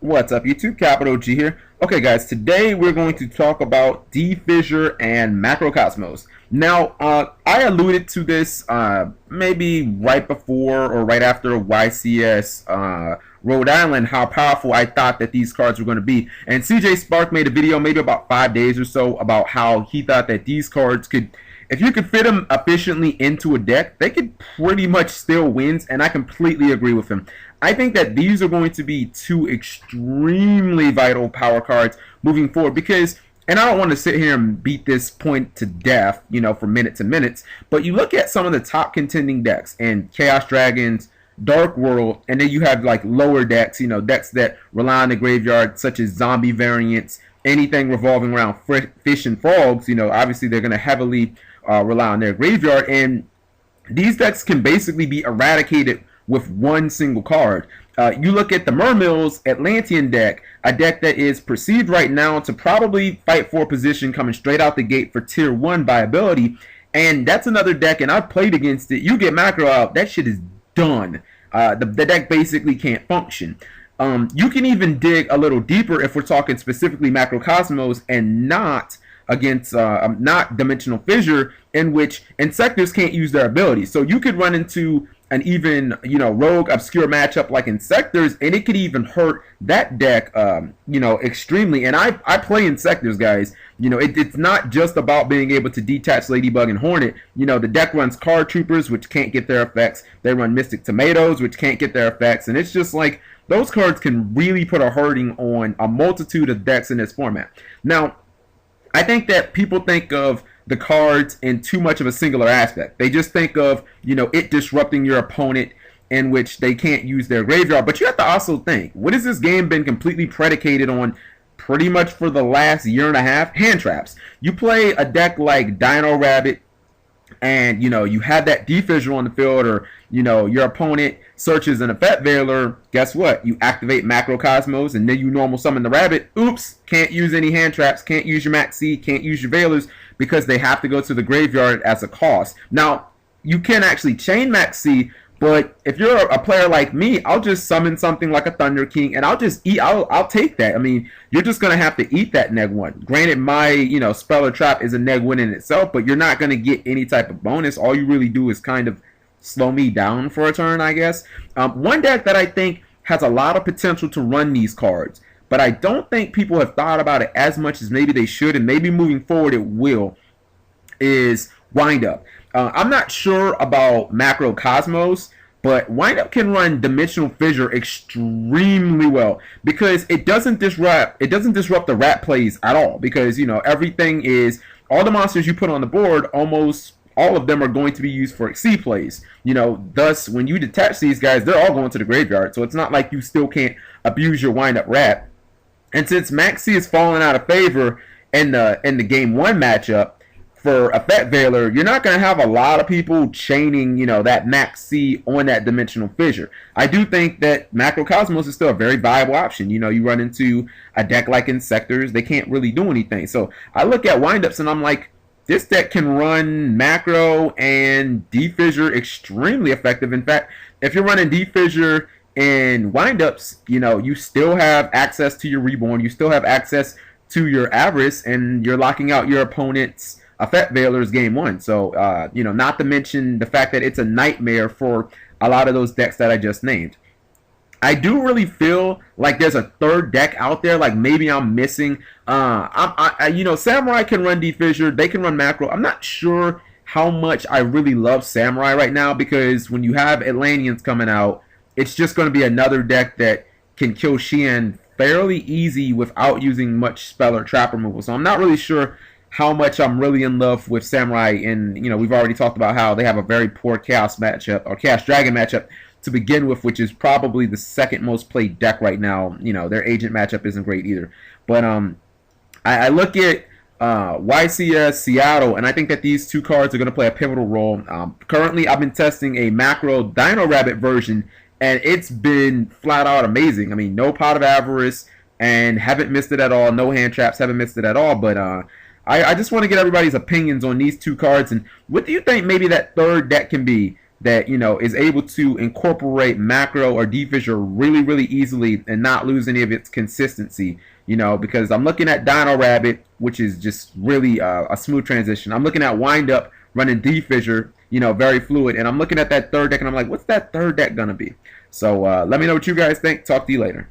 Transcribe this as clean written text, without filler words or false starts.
What's up, YouTube? Capital G here. Okay, guys, today we're going to talk about D-Fissure and Macrocosmos. Now, I alluded to this maybe right before or right after YCS Rhode Island, how powerful I thought that these cards were going to be. And CJ Spark made a video maybe about 5 days or so about how he thought that these cards could, if you could fit them efficiently into a deck, they could pretty much still win, and I completely agree with him. I think that these are going to be two extremely vital power cards moving forward because, and I don't want to sit here and beat this point to death, you know, for minutes and minutes, but you look at some of the top contending decks and Chaos Dragons, Dark World, and then you have like lower decks, you know, decks that rely on the graveyard, such as zombie variants, anything revolving around fish and frogs, you know, obviously they're going to heavily rely on their graveyard, and these decks can basically be eradicated with one single card. You look at the Mermill's Atlantean deck, a deck that is perceived right now to probably fight for a position coming straight out the gate for tier 1 viability, and that's another deck, and I've played against it. You get macro out, that shit is done. The deck basically can't function. You can even dig a little deeper if we're talking specifically Macrocosmos and not against not Dimensional Fissure, in which Insectors can't use their abilities. So you could run into an even, you know, rogue obscure matchup like Insectors, and it could even hurt that deck, you know, extremely. And I play Insectors, guys. You know, it's not just about being able to detach Ladybug and Hornet. You know, the deck runs Card Troopers, which can't get their effects. They run Mystic Tomatoes, which can't get their effects. And it's just like, those cards can really put a hurting on a multitude of decks in this format. Now, I think that people think of the cards in too much of a singular aspect. They just think of, you know, it disrupting your opponent in which they can't use their graveyard. But you have to also think, what has this game been completely predicated on pretty much for the last year and a half? Hand traps. You play a deck like Dino Rabbit, and, you know, you have that D-Fissure on the field, or, you know, your opponent searches an Effect Veiler. Guess what? You activate Macrocosmos, and then you normal summon the rabbit. Oops, can't use any hand traps, can't use your Maxi, can't use your Veilers, because they have to go to the graveyard as a cost. Now, you can actually chain Maxi, but if you're a player like me, I'll just summon something like a Thunder King, and I'll just eat. I'll take that. I mean, you're just gonna have to eat that neg one. Granted, my, you know, Speller Trap is a neg one in itself, but you're not gonna get any type of bonus. All you really do is kind of slow me down for a turn, I guess. One deck that I think has a lot of potential to run these cards, but I don't think people have thought about it as much as maybe they should, and maybe moving forward it will, is Wind Up. I'm not sure about Macrocosmos, but Wind Up can run Dimensional Fissure extremely well because it doesn't disrupt the rat plays at all, because, you know, everything is, all the monsters you put on the board, almost all of them are going to be used for C plays. You know, thus when you detach these guys, they're all going to the graveyard, so it's not like you still can't abuse your Wind Up rat. And since Maxi is falling out of favor in the game 1 matchup for Effect Veiler, you're not going to have a lot of people chaining, you know, that Maxi on that Dimensional Fissure. I do think that Macrocosmos is still a very viable option. You know, you run into a deck like Insectors, they can't really do anything. So I look at Windups and I'm like, this deck can run Macro and D-Fissure extremely effective. In fact, if you're running D-Fissure and Windups, you know, you still have access to your Reborn, you still have access to your Avarice, and you're locking out your opponent's Effect Veilers game 1. So, you know, not to mention the fact that it's a nightmare for a lot of those decks that I just named. I do really feel like there's a third deck out there, like maybe I'm missing. You know, Samurai can run D-Fissure, they can run Macro. I'm not sure how much I really love Samurai right now, because when you have Atlanteans coming out, it's just going to be another deck that can kill Xian fairly easy without using much spell or trap removal. So I'm not really sure how much I'm really in love with Samurai, and, you know, we've already talked about how they have a very poor Chaos matchup, or Chaos Dragon matchup to begin with, which is probably the second most played deck right now. You know, their Agent matchup isn't great either. But I look at YCS Seattle, and I think that these two cards are going to play a pivotal role. Currently, I've been testing a Macro Dino Rabbit version, and it's been flat out amazing. I mean, no Pot of Avarice, and haven't missed it at all. No hand traps, haven't missed it at all. But I just want to get everybody's opinions on these two cards, and what do you think maybe that third deck can be that, you know, is able to incorporate macro or D-Fissure really, really easily and not lose any of its consistency. You know, because I'm looking at Dino Rabbit, which is just really a smooth transition. I'm looking at Wind Up running D-Fissure, you know, very fluid. And I'm looking at that third deck and I'm like, what's that third deck going to be? So let me know what you guys think. Talk to you later.